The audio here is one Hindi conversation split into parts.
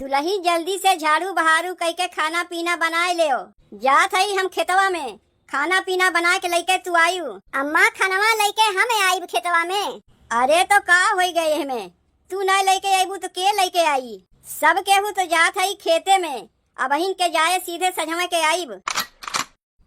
दुल्ही जल्दी से झाड़ू बहारू कई के खाना पीना बनाए ले। जात हई हम खेतवा में खाना पीना बना के लेके तू आयु। अम्मा खानवा लेके हम आईब खेतवा में। अरे तो का हो गए हमें, तू न लेके आईबू तो के लेके आई। सब केहू तो जात हई खेते में, अब हिन के जाए सीधे सजवा के आईब।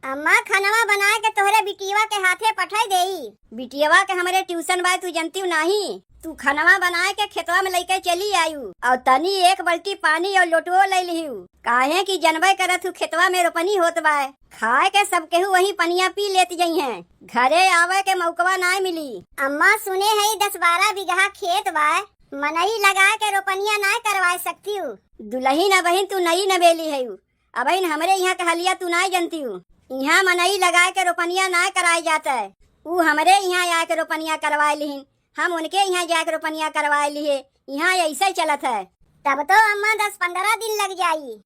अम्मा खानवा बना के तोहरे बिटिया के हाथे पठाई देई। बिटियावा के हमारे ट्यूशन बा तू जनती नहीं। तू खानवा बना के खेतवा में लेके चली आयु और तनी एक बाल्टी पानी और लोटो ले लिहू। काहे कि जनबे करत हूँ खेतवा में रोपनी होत बा। खाए के सब केहू वही पनिया पी लेत जई हैं, घरे आवे के मौकवा ना मिली। अम्मा सुने है 10-12 बीघा खेत बा, मनई लगा के रोपनिया ना करवा सकती हूँ। दुल्ही न बहिन तू नई न बेली है, अब हमरे यहाँ के हलिया तू ना जनती हूँ। यहाँ मनई लगा के रोपनिया ना कराई जाता है, ऊ हमरे यहाँ आके रोपनिया करवाए लिहिन, हम उनके यहाँ जाके रोपनिया करवाए लिए। यहाँ ऐसा ही चलत है। तब तो अम्मा 10-15 दिन लग जाई।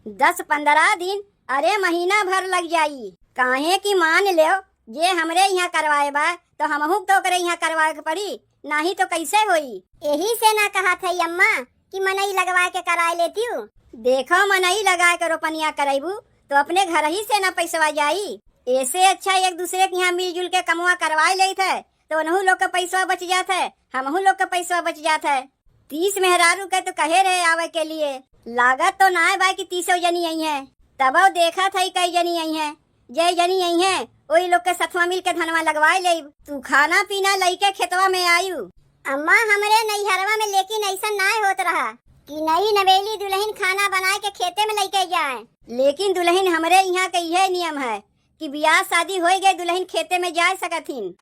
10-15 दिन? अरे महीना भर लग जाई। काहे कि मान ले जे हमरे यहाँ करवाए बा तो हमहू तो करे यहाँ करवाए के पड़ी, नहीं तो कैसे होई। यही से ना कहा था अम्मा कि मनई लगवा के कराए लेती हूँ। देखो मनई लगा के रोपनिया करेबू तो अपने घर ही से ना पैसवा जाई। ऐसे अच्छा एक दूसरे के यहाँ मिलजुल के कमुआ करवाए लेते है तो उन्हू लोग का पैसा बच जाता है, हमहू लोग का पैसा बच जाता है। 30 मेहरारू के तो कहे रहे आवे के लिए, लागत तो ना है भाई कि 30 जनी आई है। तब देखा था कई जनी आई है, जय जनी आई है वही लोग के सथवा मिल के धनवा लगवाए ले। तू खाना पीना लेके खेतवा में आयु। अम्मा हमरे नैहरवा में लेकिन ऐसा ना होत रहा कि नई नवेली दुल्हन खाना बना के खेते में लेके जाए। लेकिन दुल्हन हमरे यहाँ का यह नियम है कि ब्याह शादी हो गए दुल्हन खेते में जा सकथिन।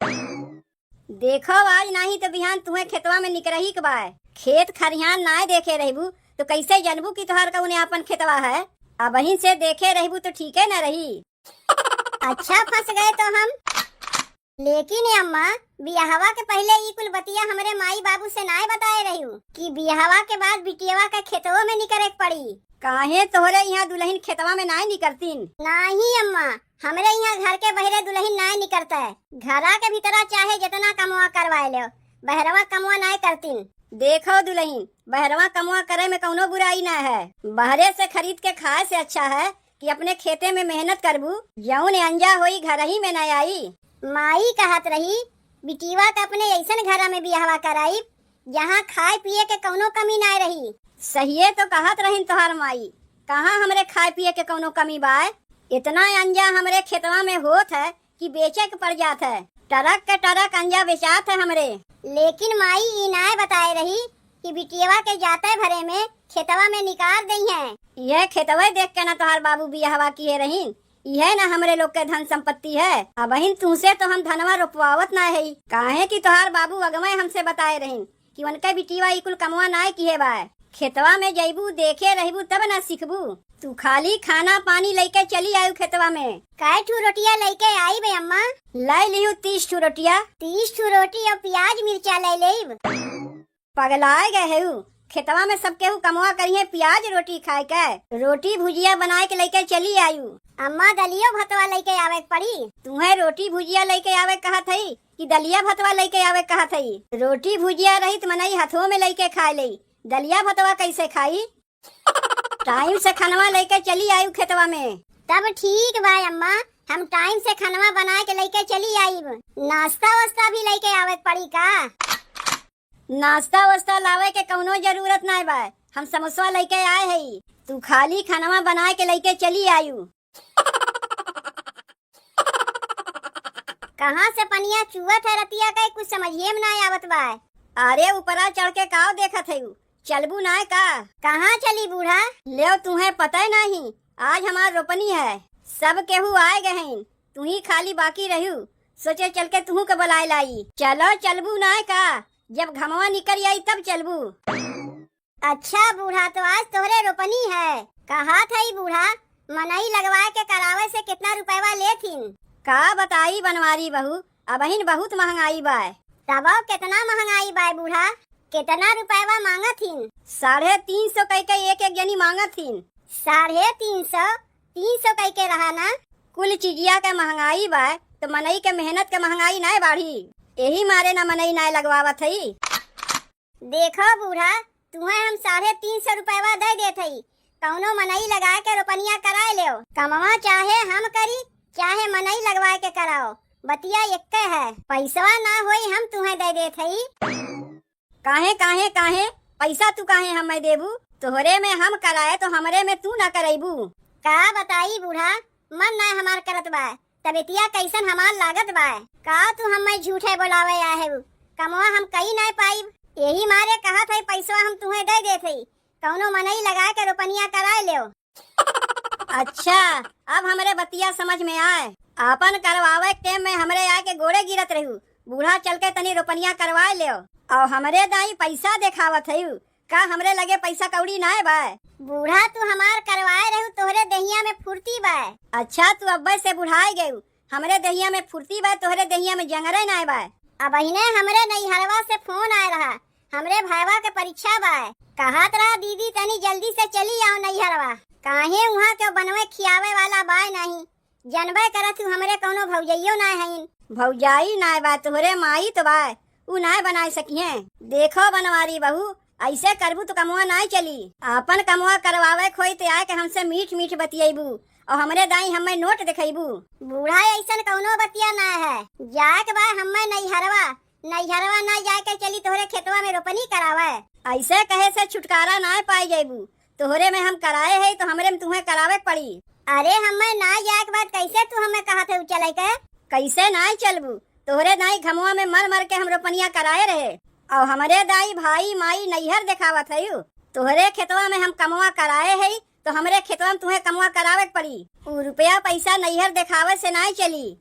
देखो आज नहीं तो बिहान तुम्हें खेतवा में निकरही के बाय। खेत खरिहान ना देखे रहबू तो कैसे जानबू कि तोहर का उन्हें अपन खेतवा है। अब वहीं से देखे रहबू तो ठीक है न रही। अच्छा फंस गए तो हम। लेकिन अम्मा बियाहवा के पहले ई कुल बतिया हमरे माई बाबू से ना बताए रही कि बियाहवा के बाद बिटियावा के खेतवा में निकरे पड़ी। काहे तोहरे यहाँ दुल्हन खेतवा में ना निकलतीन? नहीं अम्मा हमरे यहाँ घर के बहरे दुल्हन ना निकलता है। घरा के भीतरा चाहे जितना कमवा करवाए लो, बहरवा कमवा ना करतीन। देखो दुल्हन बहरवा कमवा करे में कौनो बुराई ना है। बहरे से खरीद के खाए से अच्छा है कि अपने खेते में मेहनत करबू, जौन अंजा होई घर ही में न आई। माई कहत रही बिटिवा का अपने ऐसन घर में बियाहवा कराई जहाँ खाए पिए के कौनो कमी ना रही। सही तो कहत रही तोहार माई, कहाँ हमरे खाए पिए के कौनो कमी बाय। इतना अंजा हमरे खेतवा में होत है कि बेचे के पड़ जात है। टरक के टरक अंजा बेचात है हमरे। लेकिन माई ई ना बताए रही कि बिटिया के जाते भरे में खेतवा में निकाल गई है। यह खेतवा देख के ना तोहार बाबू बियाहवा किए रहीन, यह ना हमरे लोग के धन संपत्ति है। अब बहिन तुमसे तो हम धनवा रोपवावत ना है। काहे कि तोहार बाबू अगमे हमसे बताए रहीन कि उनके बिटिया इकुल कमवा ना किए बाय। खेतवा में जैबू देखे रहबू तब ना सीखबू। तू खाली खाना पानी लेके चली आयु खेतवा में। काय ठू रोटिया लेके आई बे अम्मा? लै लियू 30 ठू रोटिया। 30 ठू रोटी और प्याज मिर्चा ले लेब। पगलाए गए है खेतवा में सब केहू कमवा करिए प्याज रोटी खाए के। रोटी भुजिया बनाए के लेके चली आयु। अम्मा दलियो भतवा लेके आवे पड़ी। तुम्हें रोटी भुजिया लेके आवे कहा थई कि दलिया भतवा लेके आवे कहा थई? रोटी भुजिया रही तो मनई हाथों में लेके खाए ले, दलिया भतवा कैसे खाई? टाइम से खानवा लेके चली आयु खेतवा में। तब ठीक भाई अम्मा हम टाइम से खानवा बना के लेके चली आई। नाश्ता वास्ता भी लेके आवे पड़ी का? नाश्ता वास्ता लावे के कौनो जरूरत ना बा, हम समोसा लेके आए है। तू खाली खानवा बना के लेके चली आयु। कहाँ से पनिया चुआ था रतिया का कुछ समझिए में ना आवत बा। अरे ऊपरा चढ़ के काव देखत है, चलबू ना का? कहाँ चली बूढ़ा? ले तुम्हें पता ही नहीं आज हमार रोपनी है, सब केहू आए गए हैं, तू ही खाली बाकी रहू। सोचे चल के तू के बुलाए लाई। चलो चलबू ना का? जब घमवा निकल आई तब चलबू। अच्छा बूढ़ा तो आज तोहरे रोपनी है। कहा था बूढ़ा मनई लगवा के करावे से कितना रुपया लेथिन? का बताई बनवारी बहू, अबहिन बहुत महंगाई बाय। तब कितना महंगाई बाय बूढ़ा? कितना रुपया मांगथिन? 350 कह के एक एक जनी मांगथिन। 350? 300 कह के रहा ना? कुल चीजिया के महंगाई बाय तो मनई के मेहनत के महंगाई ना बढ़ी, यही मारे ना मनई ना लगवावत है। देखो बूढ़ा तुम्हें हम 350 रुपया दे देत हई, कौनो मनई लगा के रोपनिया कराए ले। कमवा चाहे हम करी चाहे मनई लगवाए के कराओ, बतिया एक है। पैसवा ना होई हम तुम्हें दे देत हई। काहे काहे काहे पैसा तू काहे हमें देबू? तोहरे में हम कराए तो हमरे में तू ना कराइबू? का बताई बूढ़ा, मन ना हमार करत बा, तबेतिया कैसन हमार लागत बा। का तू हमें झूठे बोलावे आहे, कमवा हम कई ना पाइब। यही मारे कहा था पैसा हम तुम्हें दे देते, कौनो मनई लगा के रोपनिया कराए ले। अच्छा, अब हमरे बतिया समझ में आए। आपन करवावे के में हमरे आके गोड़े गिरत रहू, बूढ़ा चल के तनी रोपनिया करवाए ले और हमरे दाई पैसा देखावत है। का हमरे लगे पैसा कौड़ी ना बा? बूढ़ा तू हमार करवाए रहू, तोहरे दहिया में फुर्ती बा। अच्छा, तू अब्बे से बुढ़ाई गयू, हमरे दहिया में फुर्ती बा, तोहरे दहिया में जंगरे ना बा। अब अहिने हमरे नैहरवा से फोन आए रहा, हमरे भाईवा के परीक्षा बा। कहत रहा दीदी तनी जल्दी से चली आओ नैहरवा, काहे वहाँ के बनवे खियावे वाला बा नहीं। जनबे करत हूँ हमरे कौनो भौजइयो ना है। भौजाई ना बा, तोहरे माई तो बा, उ ना बना सकिए। देखो बनवारी बहू, ऐसे करबू तो कमुआ ना चली। आपन कमुआ करवावे खोई ते आके हमसे मीठ मीठ बतियाबू और हमरे दाई हमें नोट दिखाइबू। बूढ़ा ऐसन कौनो बतिया ना है, जाके बा हमें नैहरवा ना जाके चली तोहरे खेतवा में रोपनी करावे। ऐसे कहे से छुटकारा ना पाई जाइबू, तोहरे में हम कराए है तो हमरे में तुम्हें करावे पड़ी। अरे हमें ना जाए के बाद कैसे तू हमें कहा थे चले के? कैसे ना चलबू? तोहरे दाई घमुआ में मर मर के हम रोपनिया कराए रहे और हमारे दाई भाई माई नैहर दिखावत है। तोहरे खेतवा में हम कमुआ कराए है तो हमरे खेतवा में तुम्हें कमुआ करावे पड़ी। उ रुपया पैसा नैहर दिखावे से ना चली।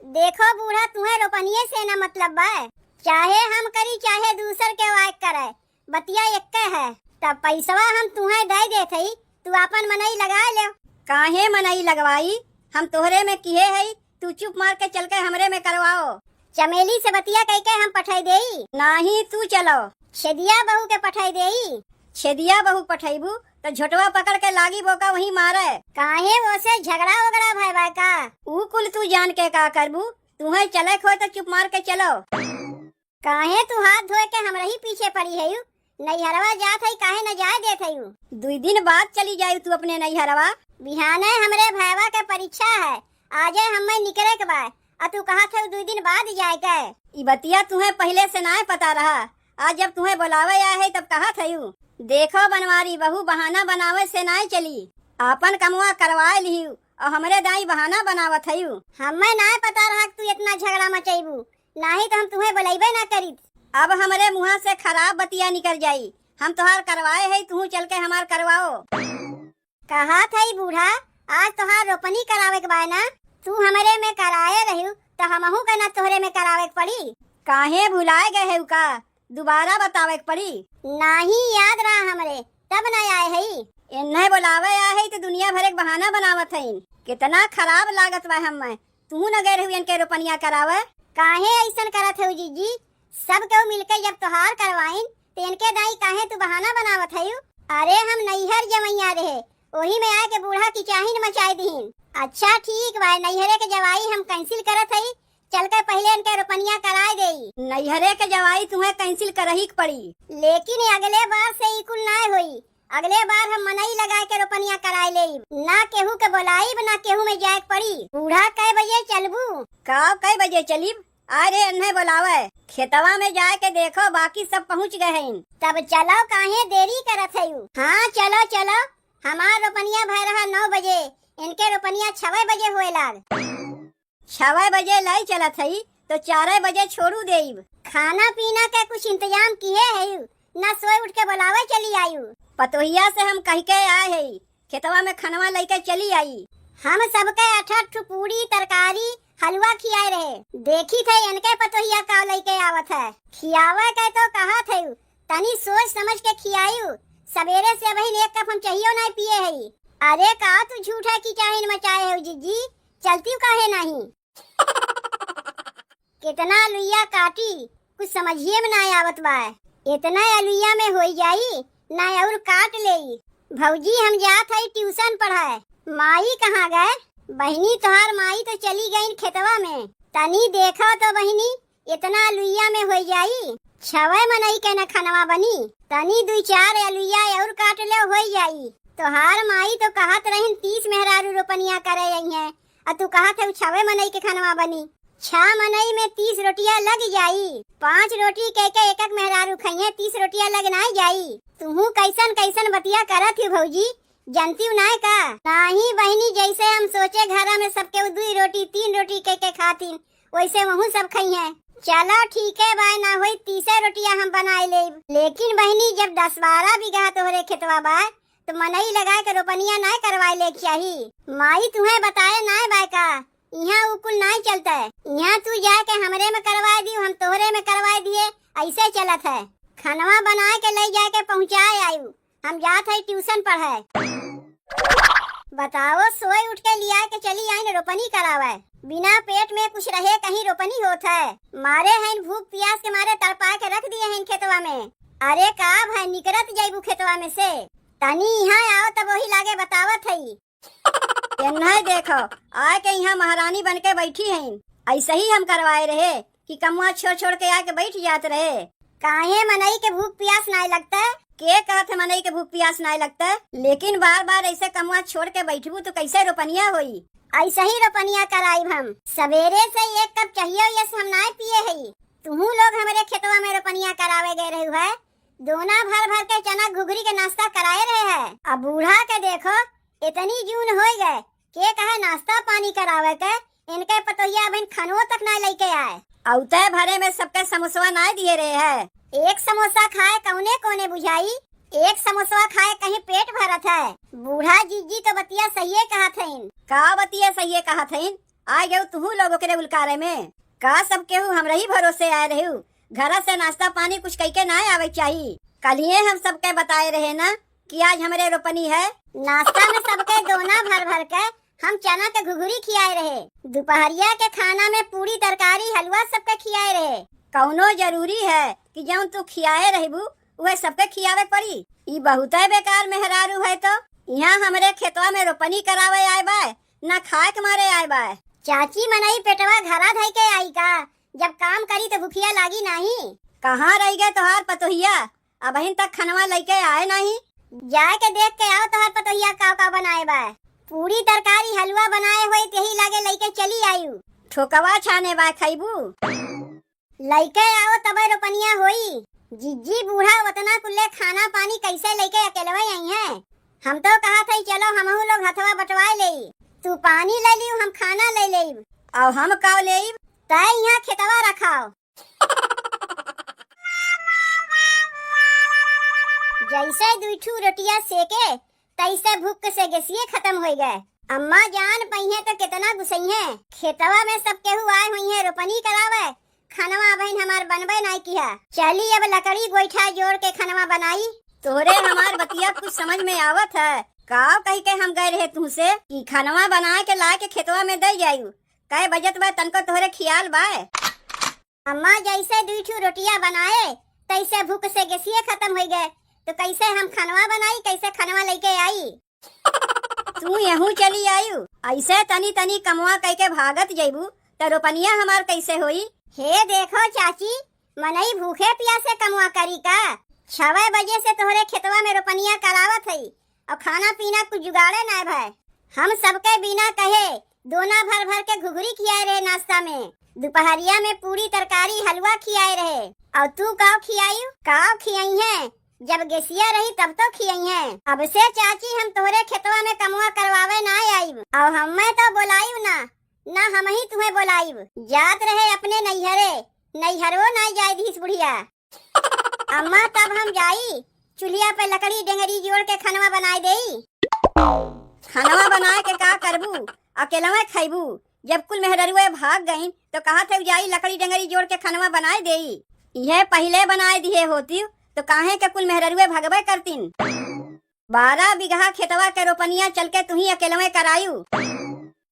देखो बूढ़ा, तुम्हें रोपनिये से ना मतलब बा, चाहे हम करी चाहे दूसर के वाक करे, बतिया एक है। तब पैसवा हम तुम्हें दे देते, तू अपन मनई लगा ले। काहे मनई लगवाई? हम तोहरे में किए है, तू चुप मार के चल के हमरे में करवाओ। चमेली से बतिया कह के हम पठाई देई। नहीं, तू चलो। छेदिया बहू के पठाई देई। छेदिया बहू पठाइबू तो झोटवा पकड़ के लागी बोका वही मारे। काहे वो से झगड़ा वगड़ा भाई भाई का? ऊ कुल तू जान के का करबू? तुम्हें चले खोए तो चुप मार के चलो। काहे तू हाथ धोए के हमरा ही पीछे पड़ी है? नैहरवा जात है, काहे न जाए देत है? 2 दिन बाद चली जायू तू अपने नैहरवा। बिहाने हमरे भाईवा के परीक्षा है, आजे हमें निकले के बाद, आ तू कहा थे 2 दिन बाद जाए के। ई बतिया तुम्हें पहले से ना पता रहा, आज जब तुम्हें बुलावे आए है तब कहा थे। देखो बनवारी बहू, बहाना बनावे से ना चली। आपन कमुआ करवा लियू और हमरे दाई बहाना बनावत है। हमें ना पता रहा तू इतना झगड़ा मचाइबू, नहीं तो हम तुम्हें बुलाइबे ना करी। अब हमरे मुँह से खराब बतिया निकल जाई। हम तोहार करवाए है, तू चल के हमार करवाओ। कहा था बूढ़ा, आज तोहार रोपनी करावे के बा ना, तू हमरे में कराए रही तो हमहू के ना तोहरे में करावे के पड़ी। काहे भुलाए गए है का? दोबारा बतावे के पड़ी। नहीं याद रहा हमरे, तब न आए है। इन्हें बुलावे आए है तो दुनिया भर एक बहाना बनावत है। कितना खराब लागत बा हमें। तू न गए रही इनके रोपनिया करावे। काहे ऐसन करत है जीजी? सब केहू मिलके जब तोहार करवाइन तो इनके दाई काहे तू बहाना बनावत है? अरे हम नैहर जमैया रहे, वही में आके बूढ़ा की चाहिन मचाई दीन। अच्छा ठीक बा, नैहरे के जवाई हम कैंसिल करत है, चल के पहले इनके रोपनिया कराए देई। नैहरे के जवाई तुम्हें कैंसिल करही के पड़ी, लेकिन अगले बार से इकुल ना होई। अगले बार हम मनई लगा के रोपनिया कराए लेई, ना केहू के बुलाईब ना केहू में जाए पड़ी। बूढ़ा कै बजे चलबू? कब कै बजे चलीब? अरे इन्हें बुलावे, खेतवा में जाए के देखो बाकी सब पहुँच गए हैं। तब चलो, काहे देरी करत है? हाँ चलो चलो, हमार रोपनिया भय रहा 9 बजे, इनके रोपनिया 6 बजे हुए लाग। 6 बजे लाई चलत है तो 4 बजे छोड़ू देब। खाना पीना के कुछ इंतजाम किए है? न सोए उठ के बुलावे चली आयु। पतोहिया से हम कह के आए है, खेतवा में खनवा लेके चली आई। हम सबके 8 पूरी तरकारी हलवा खियाए रहे, देखी थे इनके पतोहिया का लेके आवत है। खियावे के तो कहा थे, तनी सोच समझ के खियायू। सवेरे से वही 1 कप हम चाहिए नहीं पिए है। अरे का तू झूठा की चाहिन मचाए है जीजी, चलती काहे नहीं? कितना लुइया काटी, कुछ समझिए में ना आवत बा। इतना अलुइया में हो जाई ना और काट लेई। भौजी हम जात है ट्यूशन पढ़ाए। माई कहाँ गए? बहनी तोहार माई तो चली गई खेतवा में। तनी देखो तो बहनी, इतना लुइया में हो जाई। 6 मनई के न खनवा बनी तनी 2-4 अलुइया और काट ले हो जाई। तोहार माई तो कहत रहीन 30 मेहरारू रोपनिया करे आई है, और तू कहत है 6 मनई के खानवा बनी। 6 मनई में 30 रोटियां लग जाई। 5 रोटी के एक मेहरारू खाइए, 30 रोटियां लग ना जाई। तुहू कैसन कैसन बतिया करत ही भौजी, जानती हूँ ना का? नाही बहनी, जैसे हम सोचे घरा में सबके 2 रोटी 3 रोटी के खातीन, वैसे वहू सब खाइए। चलो ठीक है भाई, ना होई 30 रोटियां हम बनाए ले। लेकिन बहनी जब 10-12 बीघा तोहरे खेतवा बा तो मनई लगा के रोपनिया ना करवाए ले चाहिए। माई तुम्हें बताए ना बाय का, यहाँ उकुल नहीं चलता है। यहाँ तू जाके हमरे में करवा दी, हम तोहरे में करवा दिए, ऐसे चलत है। खानवा बना के ले जाके पहुँचाए आयु, हम जात है ट्यूशन पढ़े। बताओ, सोए उठ के लिया के चली आई न रोपनी करावे। बिना पेट में कुछ रहे कहीं रोपनी होता है। मारे हैं भूख प्यास के मारे तड़पा के रख दिए हैं खेतवा में। अरे का भाई, निकरत जाइबू खेतवा में से, तनी यहाँ आओ तब वही लागे बतावत है। नहीं देखो, आए के यहाँ महारानी बन के बैठी हैं। ऐसे ही हम करवाए रहे कि कमुआ छोड़ छोड़ के आके बैठ जाते रहे। काहे मनई के भूख प्यास नहीं लगता है? के कहते मनई के भूख प्यास नहीं लगता है, लेकिन बार बार ऐसे कमुआ छोड़ के बैठबू तो कैसे रोपनिया होई? ऐसे ही रोपनिया कराई हम। सवेरे से 1 कप चाहिए, ये हम ना पिए है। तुहू लोग हमारे खेतवा में रोपनिया करावे गए रहे है। दोना भर भर के चना घुघरी के नाश्ता कराए रहे है। अब बूढ़ा के देखो इतनी जून हो गए, के कहे नाश्ता पानी करावे के, इनके पतोहिया बहन खानो तक ना लेके आए। औते भरे में सबके समोसा ना दिए रहे है। एक समोसा खाए कौने कोने बुझाई, एक समोसा खाए कहीं पेट भरत है। बूढ़ा जीजी तो बतिया सही कहा थीन। का बतिया सही कहा थीन? आ गए तुहू लोगों के उलकारे में का सब केहू हमरा ही भरोसे आए रहे। घर से नाश्ता पानी कुछ कह के ना आवे चाहिए। कलिए हम सबके बताए रहे ना कि आज हमारे रोपनी है। नाश्ता में सबके दोना भर भर के हम चना के घुघरी खियाए रहे। दोपहरिया के खाना में पूरी तरकारी हलवा सबके खियाए रहे। कौनो जरूरी है कि जौन तू खियाए रहबू वह सबके खियावे पड़ी? ई बहुत बेकार मेहरारू है। तो यहाँ हमारे खेतवा में रोपनी करावे आए बाय, ना खाए के मारे आए बाय। चाची मनई पेटवा घरा धई के आई का, जब काम करी तो भूखिया लागी नहीं। कहाँ रह गए तोहार पतोहिया? अब अहिन तक खनवा लेके आए नहीं। जाए के देख के आओ तोहार पतोहिया का बनाए बाय। पूरी तरकारी हलवा बनाए हुए यही लागे लेके चली आयु। ठोकवा छाने बाय खैबू? लेके आओ तबे रोपनिया होई। जिज्जी बूढ़ा उतना कुल्ले खाना पानी कैसे लेके अकेलवा आई है? हम तो कहा था चलो हमहू लोग हथवा बटवाए ले। तू पानी ले लियो, हम खाना ले लेब। और हम का लेब? तय यहाँ खेतवा रखाओ। जैसे 2 रोटियां सेके तैसे भूख से गैसिए खत्म हो गए। अम्मा जान पहिए तो कितना गुस्सैये। खेतवा में सब केहू आए हुई है रोपनी करावे। खनवा बहन हमार बनबे नहीं किया। चली अब लकड़ी गोईठा जोड़ के खनवा बनाई। तोरे हमार बतिया कुछ समझ में आवत है? का कह के हम गए रहे तुमसे कि खनवा बना के ला के खेतवा में दे जायू। कै बजत बा तनको तोहरे ख्याल बाय? अम्मा जैसे 2 रोटियां बनाए तैसे भूख से गैसिए खत्म हो गए, तो कैसे हम खनवा बनाई, कैसे खनवा लेके आई? तू यहू चली आयु, ऐसे तनी तनी कमवा कह के भागत जैबू तो रोपनिया हमार कैसे होई? हे देखो चाची, मनई भूखे प्यासे कमवा करी का? 6 बजे से तोहरे खेतवा में रोपनिया करावत है और खाना पीना कुछ जुगाड़े ना भाई। हम सबके बिना कहे दोना भर भर के घुघरी खियाए रहे नाश्ता में। दोपहरिया में पूरी तरकारी हलवा खियाए रहे। और तू काव खियायू? काव खियाई है? जब गेसिया रही तब तो खियाई है। अब से चाची हम तोहरे खेतवा में कमवा करवावे ना आईब। और हमें तो बोलायू ना हम ही तुम्हें बोलाइब। जात रहे अपने नैहरे, नैहरो ना जाए धीस बुढ़िया। अम्मा तब हम जाई चूल्हा पे लकड़ी डेंगरी जोड़ के खनवा बनाए देई। खनवा बना के का करबू? अकेलवा खैबू? जब कुल मेहररुए भाग गईं तो कहा थे जाई लकड़ी डेंगरी जोड़ के खनवा बनाए देई। यह पहले बनाए दिए होती तो काहे के कुल मेहररुए भगवे करतीन। 12 बीघा खेतवा के रोपनिया चल के तू ही अकेलवे करायू।